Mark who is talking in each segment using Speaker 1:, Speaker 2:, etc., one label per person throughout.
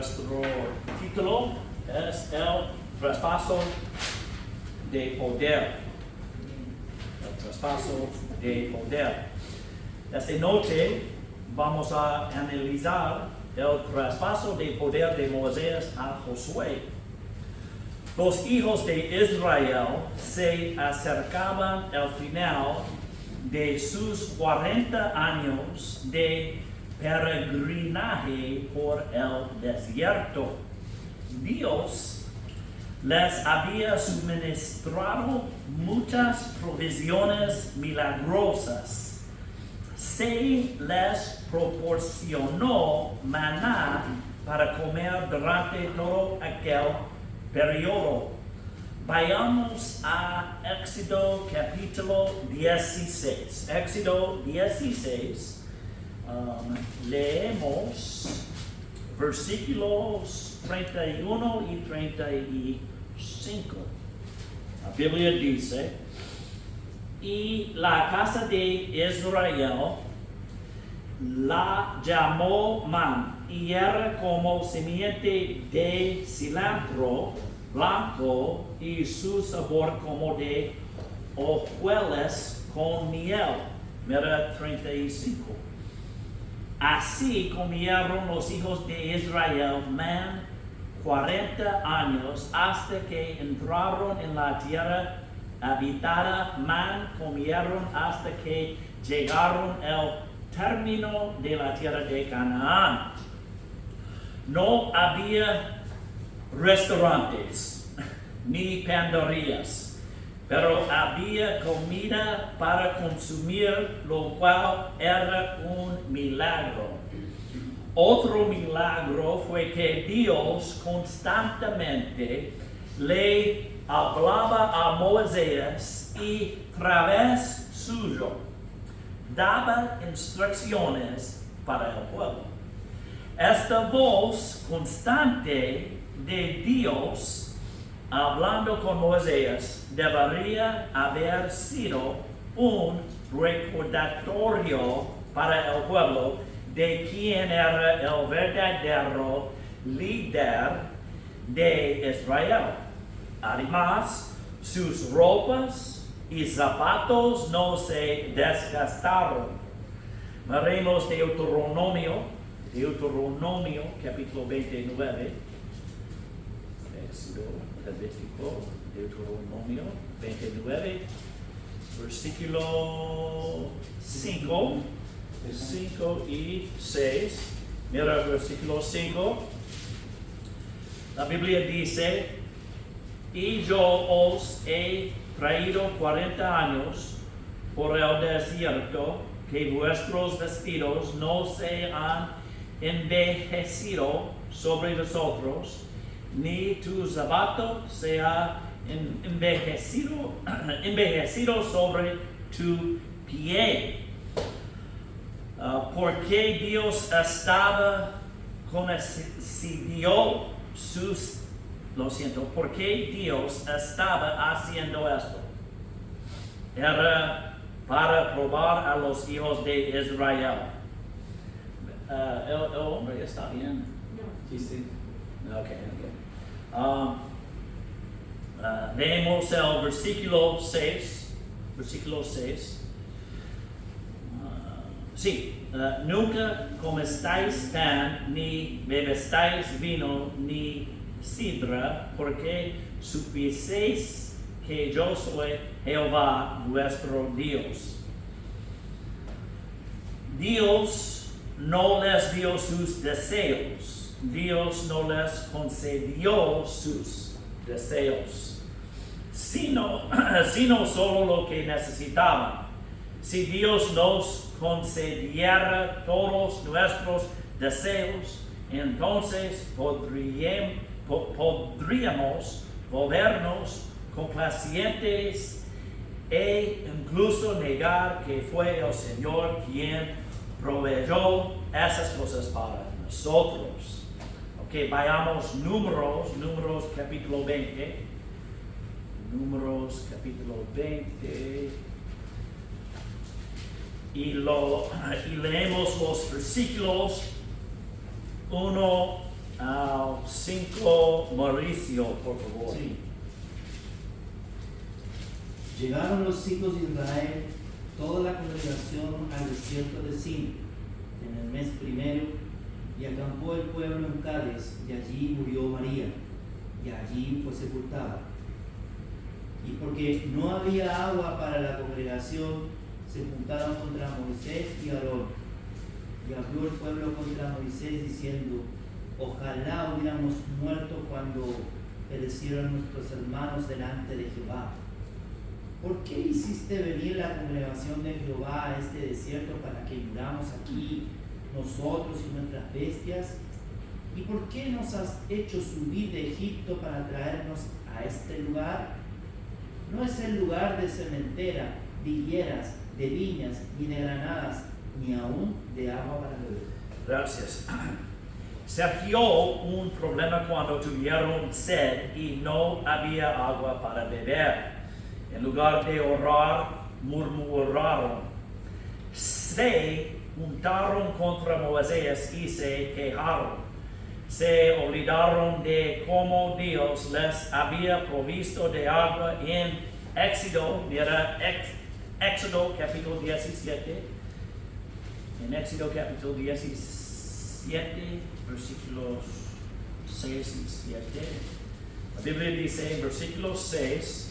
Speaker 1: Nuestro título es el traspaso de poder. El traspaso de poder. Esta noche vamos a analizar el traspaso de poder de Moisés a Josué. Los hijos de Israel se acercaban al final de sus 40 años de peregrinaje por el desierto. Dios les había suministrado muchas provisiones milagrosas. Se les proporcionó maná para comer durante todo aquel periodo. Vayamos a Éxodo capítulo 16. Éxodo 16. Leemos versículos 31 y 35. La Biblia dice: y la casa de Israel la llamó Man, y era como simiente de cilantro blanco, y su sabor como de hojuelas con miel. Mira 35. Así comieron los hijos de Israel man 40 años hasta que entraron en la tierra habitada. Man comieron hasta que llegaron al término de la tierra de Canaán. No había restaurantes ni panaderías, pero había comida para consumir, lo cual era un milagro. Otro milagro fue que Dios constantemente le hablaba a Moisés y a través suyo daba instrucciones para el pueblo. Esta voz constante de Dios hablando con Moisés debería haber sido un recordatorio para el pueblo de quién era el verdadero líder de Israel. Además, sus ropas y zapatos no se desgastaron. Veremos Deuteronomio capítulo 29. Éxodo, Levítico, Deuteronomio 29, versículo 5 y 6. Mira el versículo 5. La Biblia dice: y yo os he traído 40 años por el desierto, que vuestros vestidos no se han envejecido sobre vosotros, ni tu zapato se ha envejecido sobre tu pie. Porque Dios estaba porque Dios estaba haciendo esto. Era para probar a los hijos de Israel. ¿El hombre está bien?
Speaker 2: Sí, sí.
Speaker 1: Okay. Leemos el versículo 6. Nunca comestáis pan, ni bebestáis vino, ni sidra, porque supieseis que yo soy Jehová vuestro Dios. Dios no les dio sus deseos. Dios no les concedió sus deseos, sino solo lo que necesitaban. Si Dios nos concediera todos nuestros deseos, entonces podríamos volvernos complacientes e incluso negar que fue el Señor quien proveyó esas cosas para nosotros. Ok, vayamos Números capítulo 20. Números capítulo 20. Y leemos los versículos 1 al 5, Mauricio, por favor.
Speaker 2: Sí. Llegaron los hijos de Israel, toda la congregación, al desierto de Sin, en el mes primero, y acampó el pueblo en Cádiz, y allí murió María, y allí fue sepultada. Y porque no había agua para la congregación, se juntaron contra Moisés y Aarón. Y habló el pueblo contra Moisés diciendo: ojalá hubiéramos muerto cuando perecieron nuestros hermanos delante de Jehová. ¿Por qué hiciste venir la congregación de Jehová a este desierto para que muramos aquí nosotros y nuestras bestias? ¿Y por qué nos has hecho subir de Egipto para traernos a este lugar? No es el lugar de sementera, de higueras, de viñas, ni de granadas, ni aún de agua para beber.
Speaker 1: Gracias. Surgió un problema cuando tuvieron sed y no había agua para beber. En lugar de orar, murmuraron. Se juntaron contra Moisés y se quejaron. Se olvidaron de cómo Dios les había provisto de agua en Éxodo, mira, Éxodo capítulo 17. En Éxodo capítulo 17, versículos 6 y 7. La Biblia dice en versículo 6.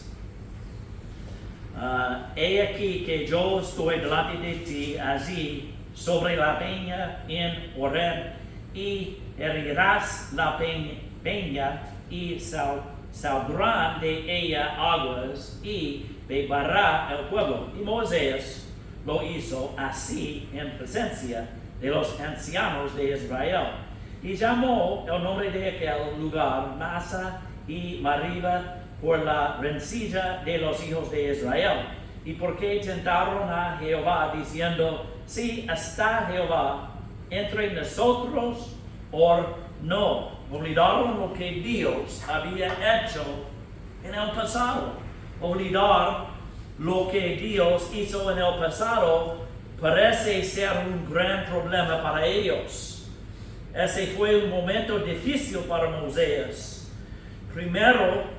Speaker 1: He aquí que yo estoy delante de ti allí sobre la peña en Horeb, y herirás la peña y saldrán de ella aguas y beberá el pueblo. Y Moisés lo hizo así en presencia de los ancianos de Israel, y llamó el nombre de aquel lugar Masa y Mariba, por la rencilla de los hijos de Israel, y porque tentaron a Jehová diciendo: si está Jehová entre nosotros o no. Olvidaron lo que Dios había hecho en el pasado. Olvidar lo que Dios hizo en el pasado parece ser un gran problema para ellos. Ese fue un momento difícil para Moisés. Primero,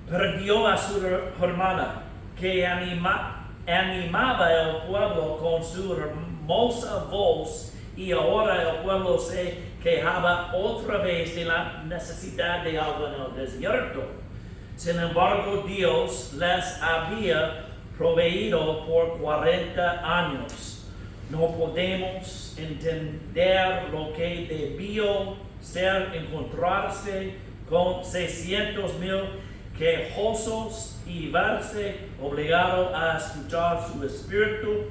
Speaker 1: perdió a su hermana, que animaba el pueblo con su hermosa voz, y ahora el pueblo se quejaba otra vez de la necesidad de agua en el desierto. Sin embargo, Dios les había proveído por 40 años. No podemos entender lo que debió ser encontrarse con 600,000 quejosos y verse obligado a escuchar su espíritu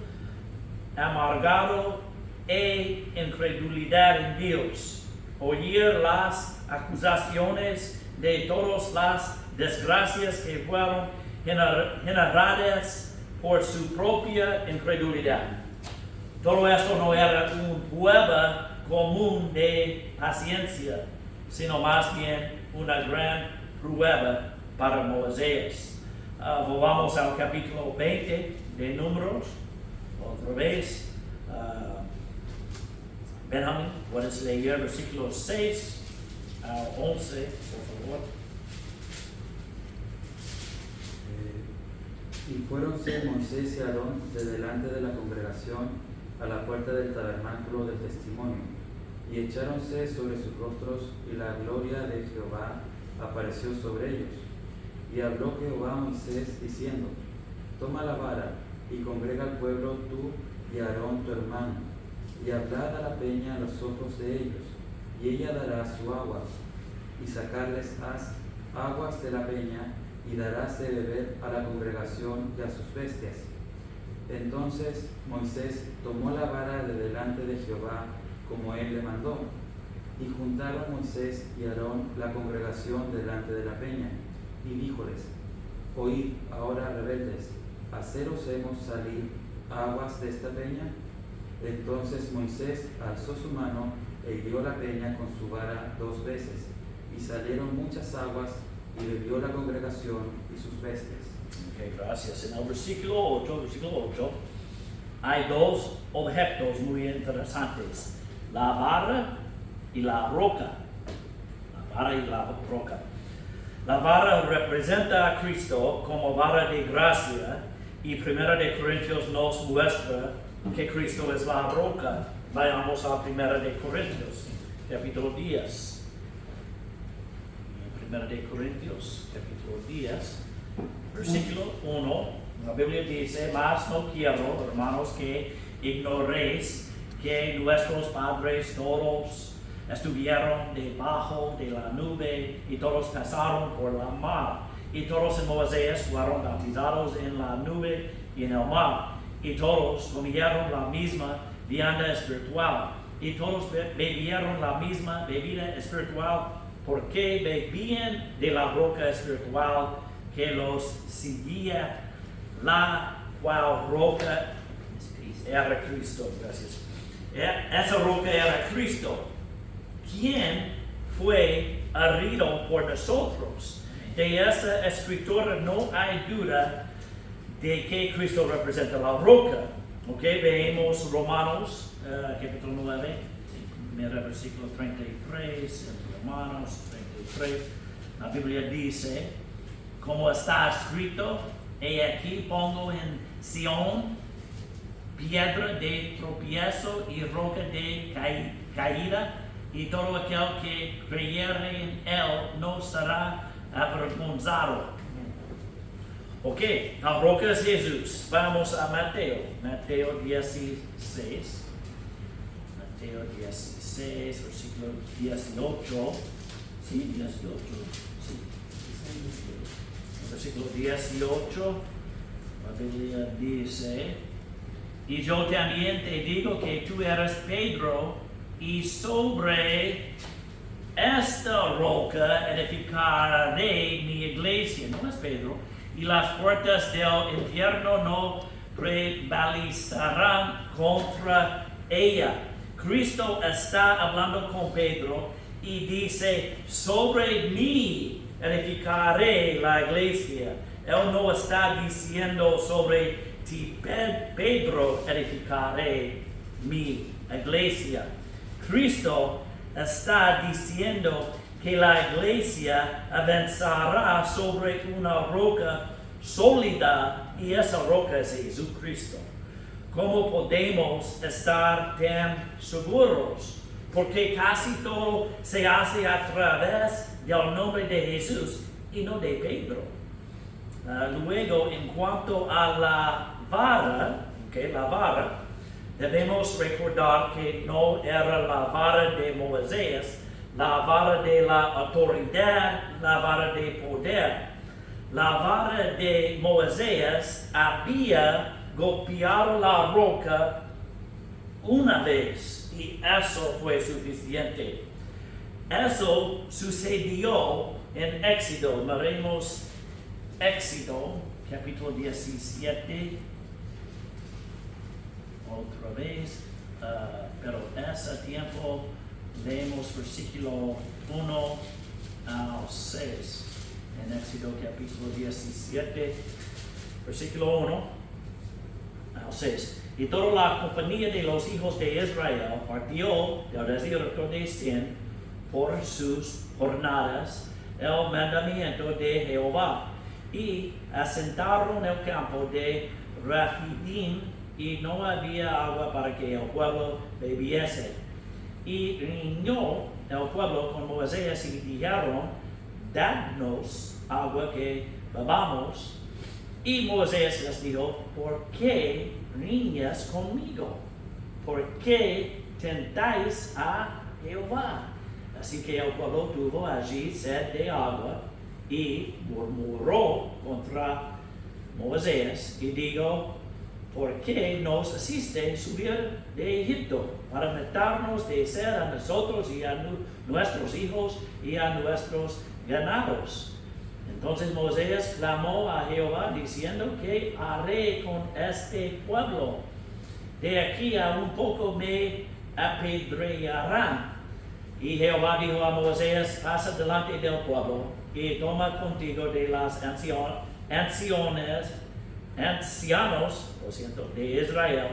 Speaker 1: amargado e incredulidad en Dios, oír las acusaciones de todas las desgracias que fueron generadas por su propia incredulidad. Todo esto no era una prueba común de paciencia, sino más bien una gran prueba para Moisés. Volvamos al capítulo 20 de Números, otra vez. Benjamín, puedes leer versículos 6 a 11, por favor.
Speaker 3: Y fuéronse Moisés y Aarón de delante de la congregación a la puerta del tabernáculo del testimonio, y echáronse sobre sus rostros, y la gloria de Jehová apareció sobre ellos. Y habló Jehová a Moisés diciendo: toma la vara y congrega al pueblo tú y Aarón tu hermano, y hablad a la peña a los ojos de ellos, y ella dará su agua, y sacarles has aguas de la peña, y darás de beber a la congregación y a sus bestias. Entonces Moisés tomó la vara de delante de Jehová, como él le mandó, y juntaron Moisés y Aarón la congregación delante de la peña, y díjoles: oíd ahora, rebeldes, ¿haceros hemos salir aguas de esta peña? Entonces Moisés alzó su mano e hirió la peña con su vara 2 veces, y salieron muchas aguas, y bebió la congregación y sus bestias.
Speaker 1: Okay, gracias. En el versículo 8, hay 2 objetos muy interesantes: la vara y la roca. La vara y la roca. La vara representa a Cristo como vara de gracia y 1 de Corintios nos muestra que Cristo es la roca. Vayamos a 1 de Corintios, capítulo 10. 1 de Corintios, capítulo 10, versículo 1. La Biblia dice: mas no quiero, hermanos, que ignoréis que nuestros padres todos estuvieron debajo de la nube y todos pasaron por la mar. Y todos en Moisés fueron bautizados en la nube y en el mar. Y todos comieron la misma vianda espiritual. Y todos bebieron la misma bebida espiritual, porque bebían de la roca espiritual que los seguía, la cual roca era Cristo. Gracias. Esa roca era Cristo, quien fue herido por nosotros. De esa escritura no hay duda de que Cristo representa la roca. Ok, veamos Romanos capítulo 9, mira versículo 33, Romanos 33. La Biblia dice: como está escrito, he aquí pongo en Sión piedra de tropiezo y roca de caída, y todo aquel que creyere en él no será avergonzado. Ok, la roca es Jesús. Vamos a Mateo 16. Mateo 16, versículo 18. Sí, 18. Sí. Versículo 18. La Biblia dice: y yo también te digo que tú eres Pedro, y sobre esta roca edificaré mi iglesia. No es Pedro. Y las puertas del infierno no prevalecerán contra ella. Cristo está hablando con Pedro y dice: sobre mí edificaré la iglesia. Él no está diciendo: sobre ti, Pedro, edificaré mi iglesia. Cristo está diciendo que la iglesia avanzará sobre una roca sólida, y esa roca es Jesucristo. ¿Cómo podemos estar tan seguros? Porque casi todo se hace a través del nombre de Jesús y no de Pedro. Luego, en cuanto a la vara, debemos recordar que no era la vara de Moisés, la vara de la autoridad, la vara de poder. La vara de Moisés había golpeado la roca una vez y eso fue suficiente. Eso sucedió en Éxodo. Miremos Éxodo, capítulo 17. Otra vez, pero ese tiempo leemos versículo 1 al 6. En Éxodo capítulo 17, versículo 1 al 6. Y toda la compañía de los hijos de Israel partió del desierto de Sin por sus jornadas el mandamiento de Jehová, y asentaron el campo de Rafidim, y no había agua para que el pueblo bebiese. Y riñó el pueblo con Moisés y dijeron: dadnos agua que bebamos. Y Moisés les dijo: ¿por qué riñas conmigo? ¿Por qué tentáis a Jehová? Así que el pueblo tuvo allí sed de agua y murmuró contra Moisés y dijo: ¿por qué nos hiciste subir de Egipto para matarnos de sed a nosotros y a nuestros hijos y a nuestros ganados? Entonces Moisés clamó a Jehová diciendo: ¿qué haré con este pueblo? De aquí a un poco me apedrearán. Y Jehová dijo a Moisés: pasa delante del pueblo y toma contigo de las ancianos de Israel,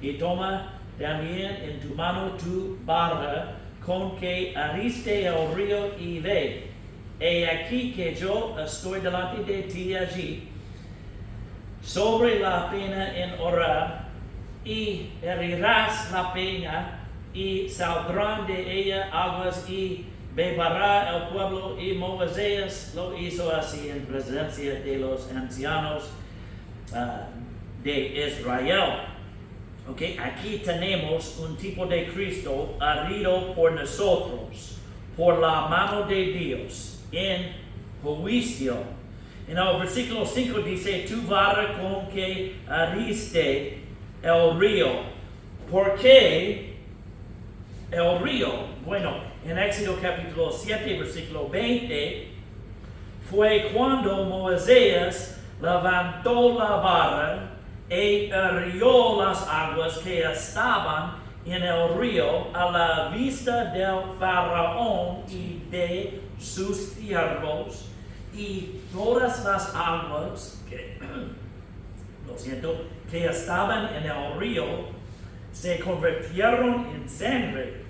Speaker 1: y toma también en tu mano tu vara con que ariste el río y ve. He aquí que yo estoy delante de ti allí, sobre la peña en Horeb, y herirás la peña, y saldrán de ella aguas, y beberá el pueblo. Y Moisés lo hizo así en presencia de los ancianos de Israel. Okay, aquí tenemos un tipo de Cristo herido por nosotros, por la mano de Dios, en juicio. En el versículo 5 dice, tu vara con que heriste el río. ¿Por qué el río? Bueno, en Éxodo capítulo 7, versículo 20, fue cuando Moisés levantó la vara e hirió las aguas que estaban en el río a la vista del faraón y de sus siervos, y todas las aguas que estaban en el río se convirtieron en sangre.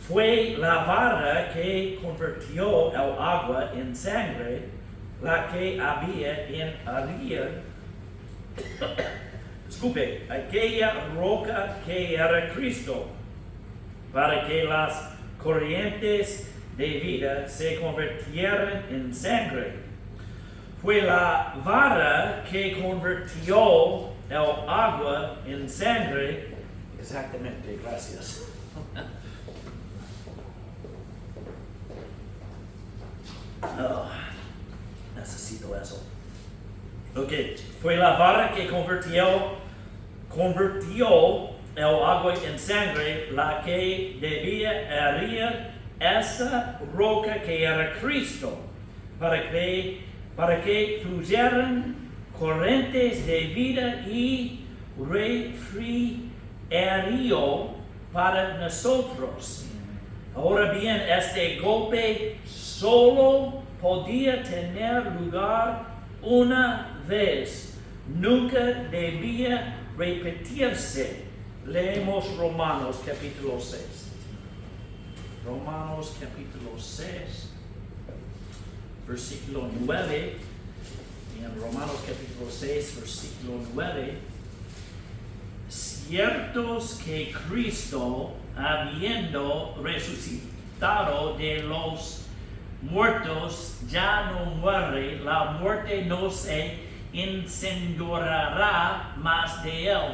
Speaker 1: Fue la vara que convirtió el agua en sangre, la que había en herir. Disculpe, aquella roca que era Cristo, para que las corrientes de vida se convirtieran en sangre. Fue la vara que convirtió el agua en sangre. Exactamente, gracias. Necesito eso. Ok, fue la vara que convirtió el agua en sangre, la que debía herir esa roca que era Cristo, para que fluyeran corrientes de vida y refrigerio para nosotros. Ahora bien, este golpe solo podía tener lugar una vez, nunca debía repetirse. Leemos Romanos capítulo 6. Romanos capítulo 6, versículo 9. Y en Romanos capítulo 6, versículo 9. Ciertos que Cristo, habiendo resucitado de los muertos, ya no muere, la muerte no se enseñoreará más de él,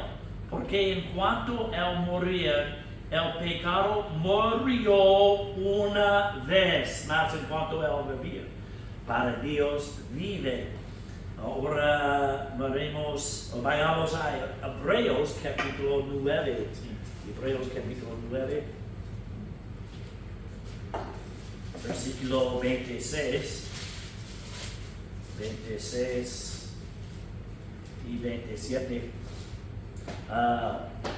Speaker 1: porque en cuanto él moría, el pecado murió una vez, más en cuanto él vivía. Para Dios vive. Ahora vayamos a Hebreos capítulo 9. Hebreos capítulo 9. Versículo 26 y 27.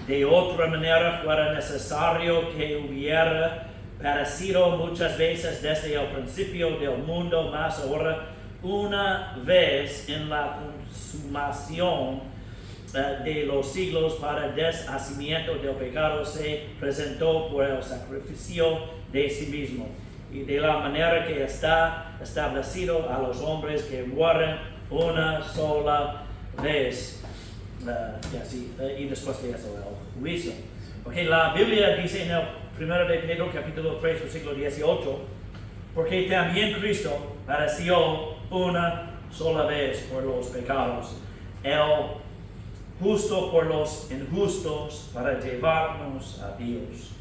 Speaker 1: De otra manera fuera necesario que hubiera padecido muchas veces desde el principio del mundo, mas ahora una vez en la consumación de los siglos para deshacimiento del pecado se presentó por el sacrificio de sí mismo, y de la manera que está establecido a los hombres que mueren una sola vez, y después de eso el juicio. Okay, la Biblia dice en el 1 de Pedro capítulo 3 versículo 18, porque también Cristo padeció una sola vez por los pecados, el justo por los injustos, para llevarnos a Dios.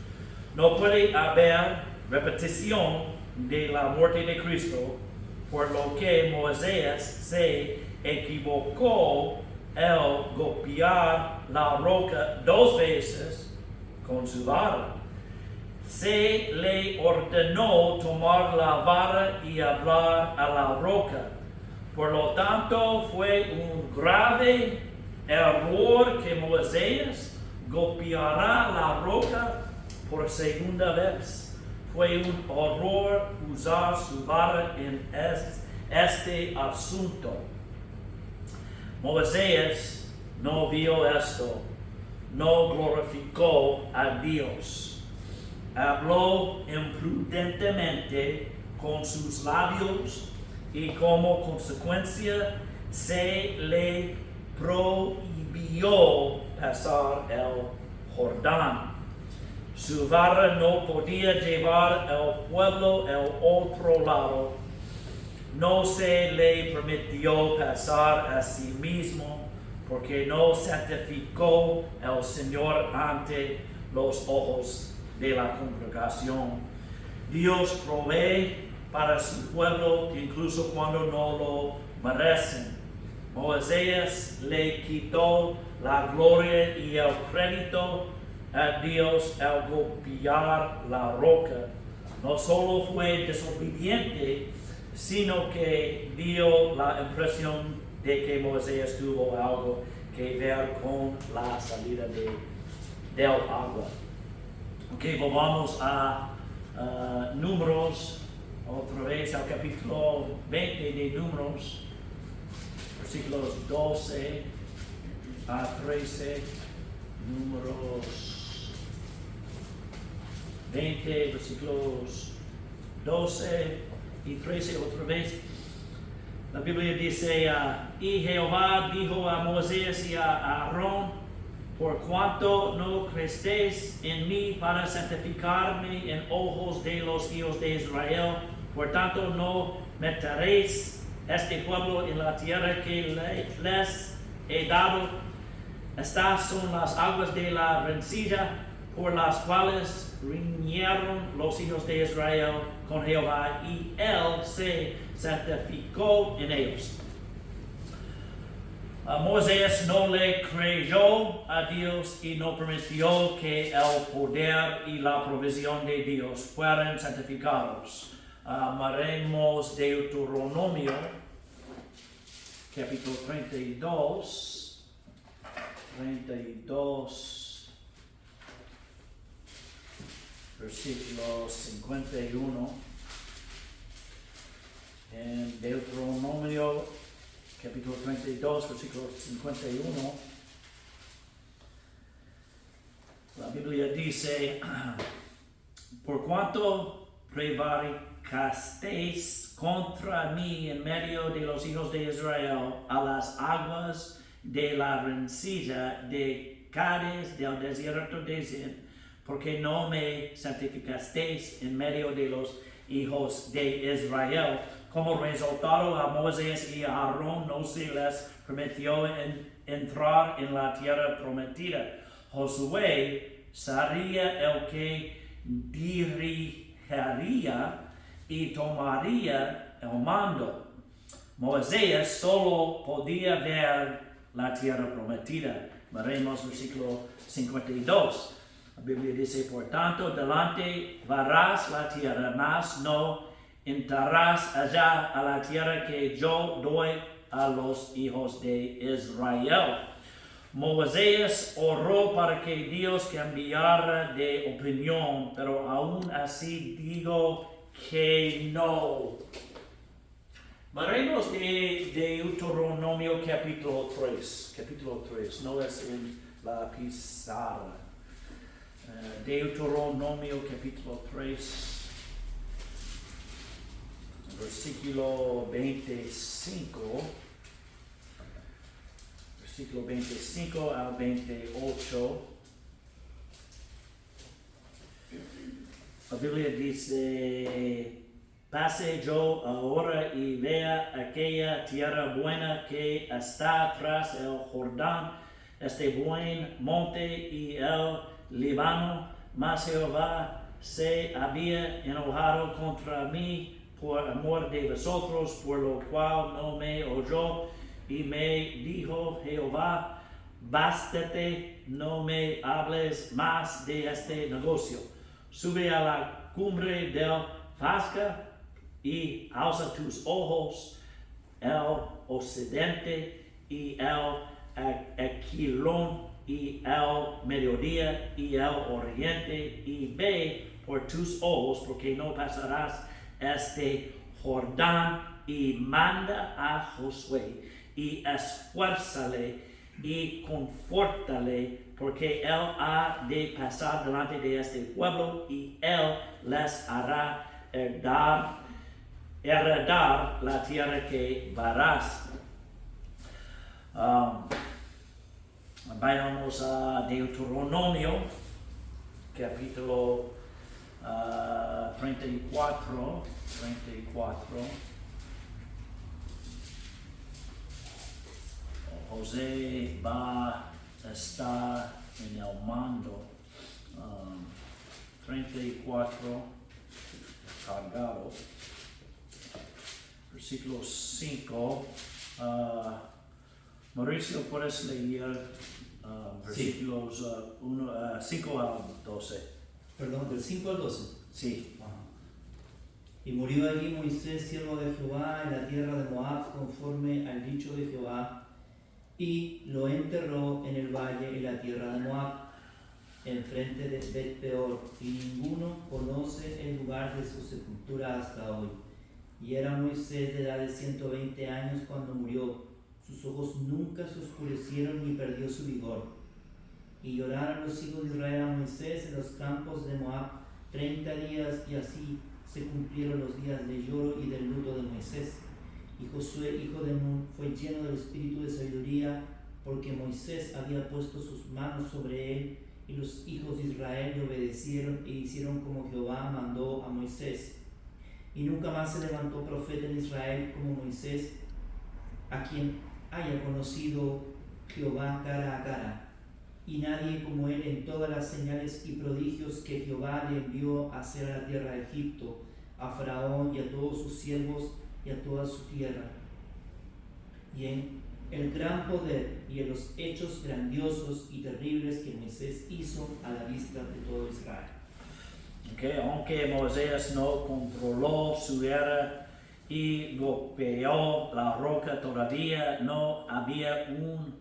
Speaker 1: No puede haber repetición de la muerte de Cristo, por lo que Moisés se equivocó al golpear la roca 2 veces con su vara. Se le ordenó tomar la vara y hablar a la roca. Por lo tanto, fue un grave error que Moisés golpeara la roca por segunda vez. Fue un horror usar su vara en este asunto. Moisés no vio esto, no glorificó a Dios. habló imprudentemente con sus labios y como consecuencia se le prohibió pasar el Jordán. Su vara no podía llevar al pueblo al otro lado. No se le permitió pasar a sí mismo, porque no santificó al Señor ante los ojos de la congregación. Dios provee para su pueblo incluso cuando no lo merecen. Moisés le quitó la gloria y el crédito a Dios al golpear la roca. No solo fue desobediente, sino que dio la impresión de que Moisés tuvo algo que ver con la salida del agua. Ok, volvamos a Números, otra vez al capítulo 20 de Números, versículos 12 a 13, Números 20, versículos 12 y 13 otra vez. La Biblia dice, y Jehová dijo a Moisés y a Aarón, por cuanto no creestéis en mí para santificarme en ojos de los hijos de Israel, por tanto no meteréis este pueblo en la tierra que les he dado. Estas son las aguas de la rencilla por las cuales riñeron los hijos de Israel con Jehová, y él se santificó en ellos. Moisés no le creyó a Dios y no permitió que el poder y la provisión de Dios fueran santificados. Amaremos Deuteronomio, capítulo 32, versículo 51. En Deuteronomio, capítulo 32, versículo 51, la Biblia dice, por cuanto prevaricasteis contra mí en medio de los hijos de Israel a las aguas de la rencilla de Cádiz del desierto de Zin, porque no me santificasteis en medio de los hijos de Israel. Como resultado, a Moisés y a Aarón no se les permitió entrar en la tierra prometida. Josué sería el que dirigiría y tomaría el mando. Moisés solo podía ver la tierra prometida. Veremos versículo 52. La Biblia dice, por tanto, delante varás la tierra, mas no entrarás allá a la tierra que yo doy a los hijos de Israel. Moisés oró para que Dios cambiara de opinión, pero aún así digo que no. Veremos de Deuteronomio capítulo 3, no es en la pizarra. Deuteronomio capítulo 3. Versículo 25 al 28. La Biblia dice, pase yo ahora y vea aquella tierra buena que está tras el Jordán, este buen monte y el Líbano, mas Jehová se había enojado contra mí por amor de vosotros, por lo cual no me oyó, y me dijo Jehová, bástate, no me hables más de este negocio. Sube a la cumbre del Fasca y alza tus ojos al occidente y al aquilón y al mediodía y al oriente, y ve por tus ojos, porque no pasarás este Jordán, y manda a Josué y esfuérzale y confórtale, porque él ha de pasar delante de este pueblo y él les hará heredar la tierra que verás. Vayamos a Deuteronomio, capítulo 34. José va a estar en el mando. 34, cargado. Versículo 5. Mauricio, ¿puedes leer versículos 5 al 12?
Speaker 2: Perdón, del 5 al 12.
Speaker 1: Sí.
Speaker 2: Y murió allí Moisés, siervo de Jehová, en la tierra de Moab, conforme al dicho de Jehová, y lo enterró en el valle en la tierra de Moab, enfrente de Bet-peor, y ninguno conoce el lugar de su sepultura hasta hoy. Y era Moisés de edad de 120 años cuando murió. Sus ojos nunca se oscurecieron ni perdió su vigor. Y lloraron los hijos de Israel a Moisés en los campos de Moab 30 días, y así se cumplieron los días de lloro y del luto de Moisés. Y Josué, hijo de Nun, fue lleno del espíritu de sabiduría, porque Moisés había puesto sus manos sobre él, y los hijos de Israel le obedecieron e hicieron como Jehová mandó a Moisés. Y nunca más se levantó profeta en Israel como Moisés, a quien haya conocido Jehová cara a cara, y nadie como él en todas las señales y prodigios que Jehová le envió a hacer a la tierra de Egipto, a Faraón y a todos sus siervos y a toda su tierra, y en el gran poder y en los hechos grandiosos y terribles que Moisés hizo a la vista de todo Israel.
Speaker 1: Okay, aunque Moisés no controló su era y golpeó la roca, todavía no había un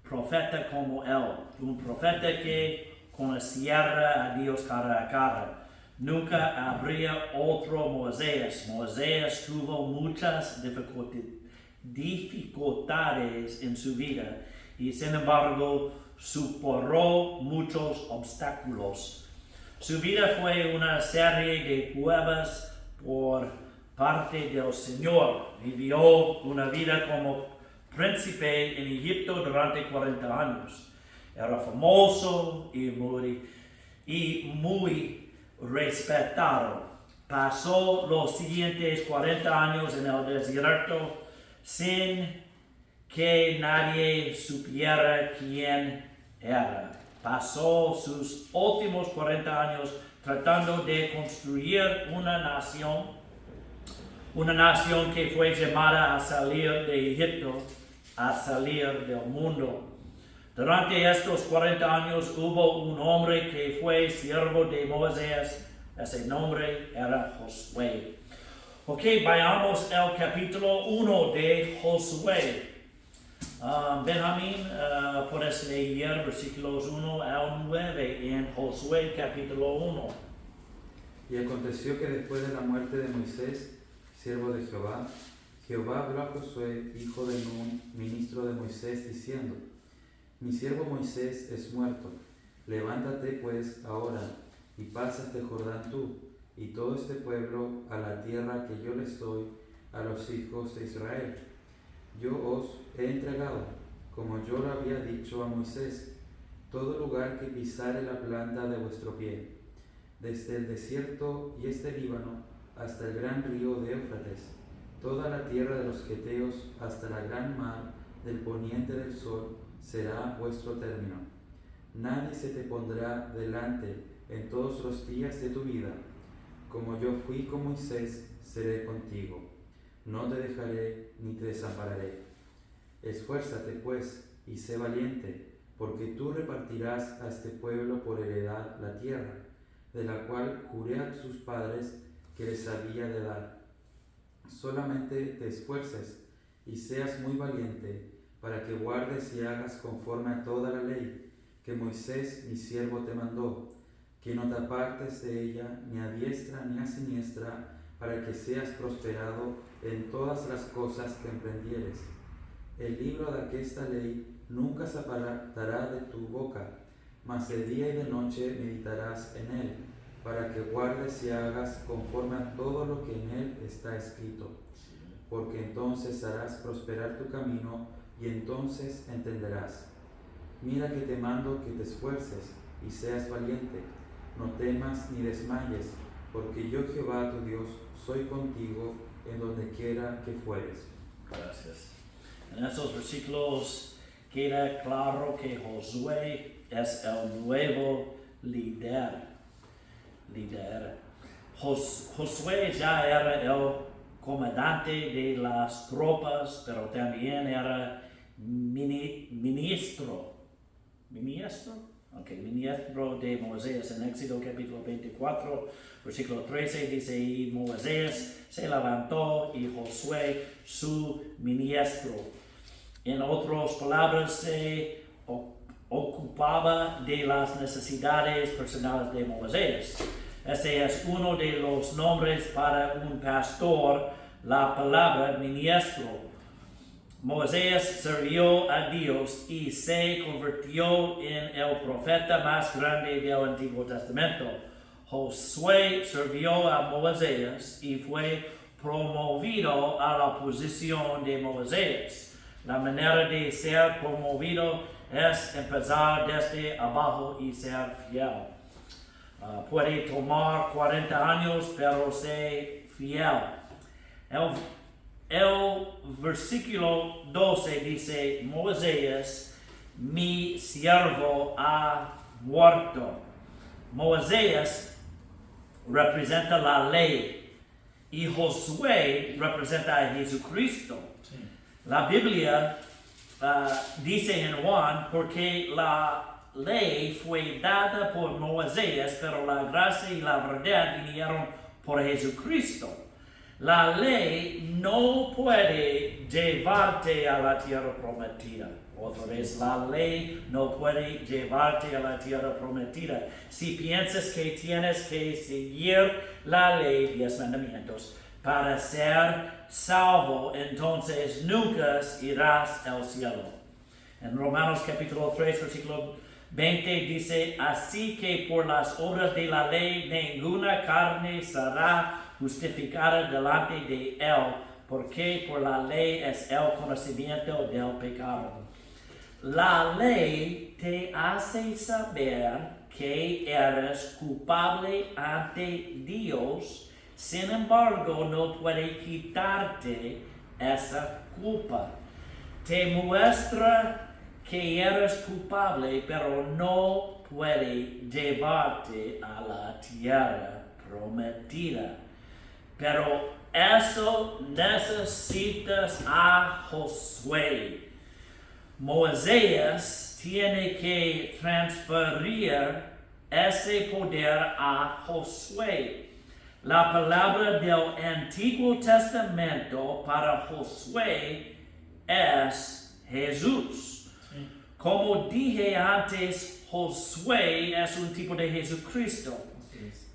Speaker 1: profeta como él, un profeta que conociera a Dios cara a cara. Nunca habría otro Moisés. Moisés tuvo muchas dificultades en su vida y sin embargo superó muchos obstáculos. Su vida fue una serie de pruebas por parte del Señor. Vivió una vida como príncipe en Egipto durante 40 años. Era famoso y muy respetado. Pasó los siguientes 40 años en el desierto sin que nadie supiera quién era. Pasó sus últimos 40 años tratando de construir una nación que fue llamada a salir de Egipto, a salir del mundo. Durante estos 40 años hubo un hombre que fue siervo de Moisés. Ese nombre era Josué. Ok, vayamos al capítulo 1 de Josué. Benjamín, puedes leer versículos 1 al 9 en Josué capítulo 1.
Speaker 3: Y aconteció que después de la muerte de Moisés, siervo de Jehová, Jehová habló a Josué, hijo de Nun, ministro de Moisés, diciendo: Mi siervo Moisés es muerto. Levántate pues ahora y pasa este Jordán tú y todo este pueblo a la tierra que yo les doy a los hijos de Israel. Yo os he entregado, como yo lo había dicho a Moisés, todo lugar que pisare la planta de vuestro pie, desde el desierto y este Líbano hasta el gran río de Éufrates, toda la tierra de los Geteos hasta la gran mar del poniente del sol será vuestro término. Nadie se te pondrá delante en todos los días de tu vida. Como yo fui con Moisés, seré contigo. No te dejaré ni te desampararé. Esfuérzate pues y sé valiente, porque tú repartirás a este pueblo por heredad la tierra, de la cual juré a sus padres que les había de dar. Solamente te esfuerces y seas muy valiente, para que guardes y hagas conforme a toda la ley que Moisés mi siervo te mandó, que no te apartes de ella ni a diestra ni a siniestra, para que seas prosperado en todas las cosas que emprendieres. El libro de aquesta ley nunca se apartará de tu boca, mas de día y de noche meditarás en él, para que guardes y hagas conforme a todo lo que en él está escrito. Porque entonces harás prosperar tu camino y entonces entenderás. Mira que te mando que te esfuerces y seas valiente, no temas ni desmayes, porque yo Jehová tu Dios soy contigo en donde quiera que fueres.
Speaker 1: Gracias. En esos versículos queda claro que Josué es el nuevo líder. Josué ya era el comandante de las tropas, pero también era ministro de Moisés. En Éxodo capítulo 24, versículo 13 dice, y Moisés se levantó y Josué su ministro. En otras palabras, se ocupaba de las necesidades personales de Moisés. Este es uno de los nombres para un pastor, la palabra ministro. Moisés sirvió a Dios y se convirtió en el profeta más grande del Antiguo Testamento. Josué sirvió a Moisés y fue promovido a la posición de Moisés. La manera de ser promovido es empezar desde abajo y ser fiel. Puede tomar 40 años, pero ser fiel. El versículo 12 dice, Moisés, mi siervo, ha muerto. Moisés representa la ley y Josué representa a Jesucristo.
Speaker 2: Sí.
Speaker 1: La Biblia dice en Juan, porque la ley fue dada por Moisés, pero la gracia y la verdad vinieron por Jesucristo. La ley no puede llevarte a la tierra prometida. Otra vez, la ley no puede llevarte a la tierra prometida. Si piensas que tienes que seguir la ley, 10 mandamientos, para ser salvo, entonces nunca irás al cielo. En Romanos capítulo 3, versículo 20 dice, así que por las obras de la ley ninguna carne será justificada delante de él, porque por la ley es el conocimiento del pecado. La ley te hace saber que eres culpable ante Dios, sin embargo no puede quitarte esa culpa. Te muestra que eres culpable, pero no puede llevarte a la tierra prometida. Pero eso necesitas a Josué. Moisés tiene que transferir ese poder a Josué. La palabra del Antiguo Testamento para Josué es Jesús.
Speaker 2: Sí.
Speaker 1: Como dije antes, Josué es un tipo de Jesucristo.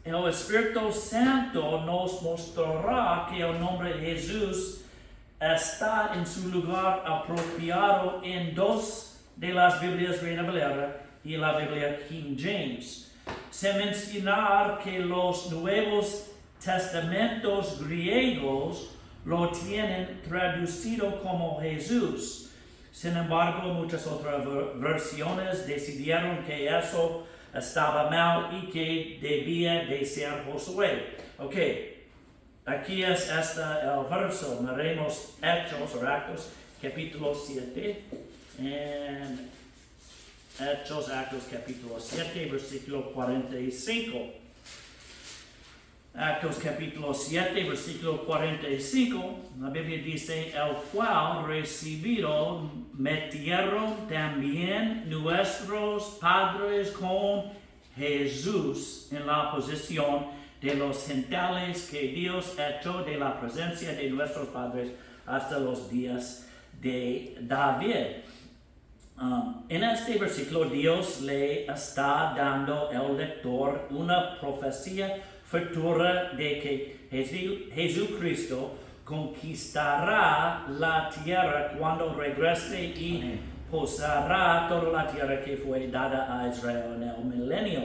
Speaker 1: El Espíritu Santo nos mostrará que el nombre de Jesús está en su lugar apropiado en dos de las Biblias Reina Valera y la Biblia King James. Se menciona que los Nuevos Testamentos griegos lo tienen traducido como Jesús. Sin embargo, muchas otras versiones decidieron que eso estaba mal y que debía de ser Josué. Ok, aquí es el verso, miremos Actos capítulo 7, en Actos capítulo 7, versículo 45. Actos capítulo 7, versículo 45, la Biblia dice, el cual recibido metieron también nuestros padres con Jesús en la posición de los gentiles que Dios echó de la presencia de nuestros padres hasta los días de David. En este versículo Dios le está dando al lector una profecía futura de que Jesucristo conquistará la tierra cuando regrese y posará toda la tierra que fue dada a Israel en el milenio.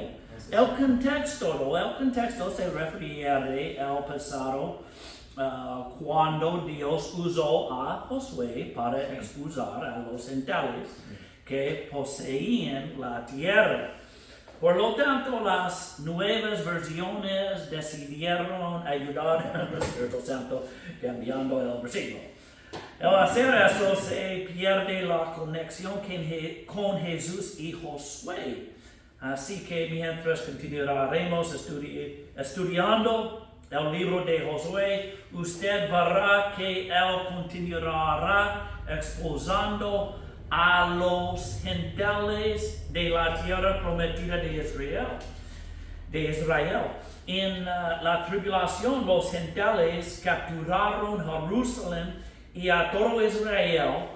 Speaker 1: El contexto se refiere al pasado cuando Dios usó a Josué para expulsar a los gentiles que poseían la tierra. Por lo tanto, las nuevas versiones decidieron ayudar al Espíritu Santo cambiando el versículo. Al hacer eso se pierde la conexión con Jesús y Josué. Así que mientras continuaremos estudiando el libro de Josué, usted verá que él continuará expulsando a los gentiles de la tierra prometida de Israel. En la tribulación, los gentiles capturaron Jerusalén y a todo Israel,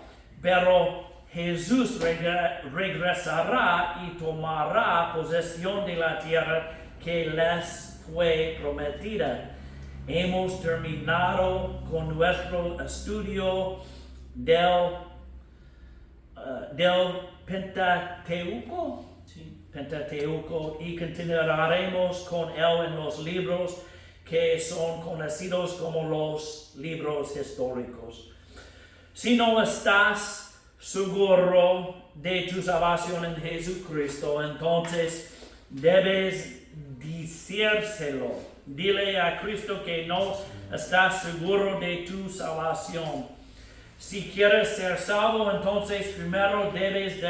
Speaker 1: pero Jesús regresará y tomará posesión de la tierra que les fue prometida. Hemos terminado con nuestro estudio del Pentateuco. Pentateuco, y continuaremos con él en los libros que son conocidos como los libros históricos. Si no estás seguro de tu salvación en Jesucristo, entonces debes decírselo. Dile a Cristo que no estás seguro de tu salvación. Si quieres ser salvo, entonces primero debes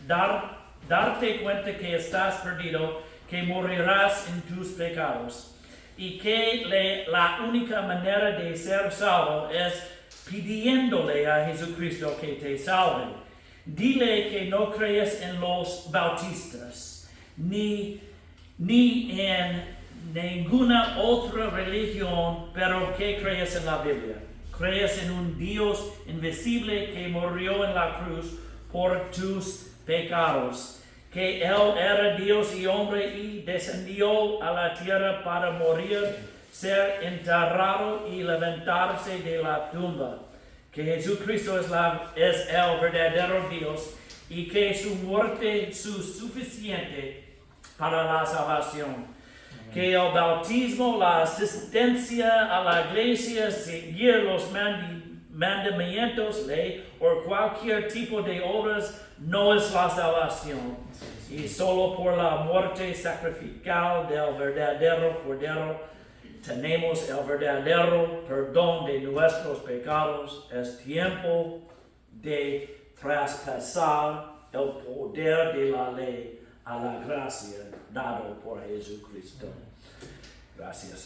Speaker 1: darte cuenta que estás perdido, que morirás en tus pecados y que la única manera de ser salvo es pidiéndole a Jesucristo que te salve. Dile que no crees en los bautistas, ni en ninguna otra religión, pero que crees en la Biblia. Crees en un Dios invisible que murió en la cruz por tus pecados, que Él era Dios y hombre y descendió a la tierra para morir, ser enterrado y levantarse de la tumba, que Jesucristo es el verdadero Dios y que su muerte es suficiente para la salvación. Que el bautismo, la asistencia a la iglesia, seguir los mandamientos, ley o cualquier tipo de obras no es la salvación. Y solo por la muerte sacrificial del verdadero Cordero tenemos el verdadero perdón de nuestros pecados. Es tiempo de traspasar el poder de la ley a la gracia dado por Jesucristo. Gracias.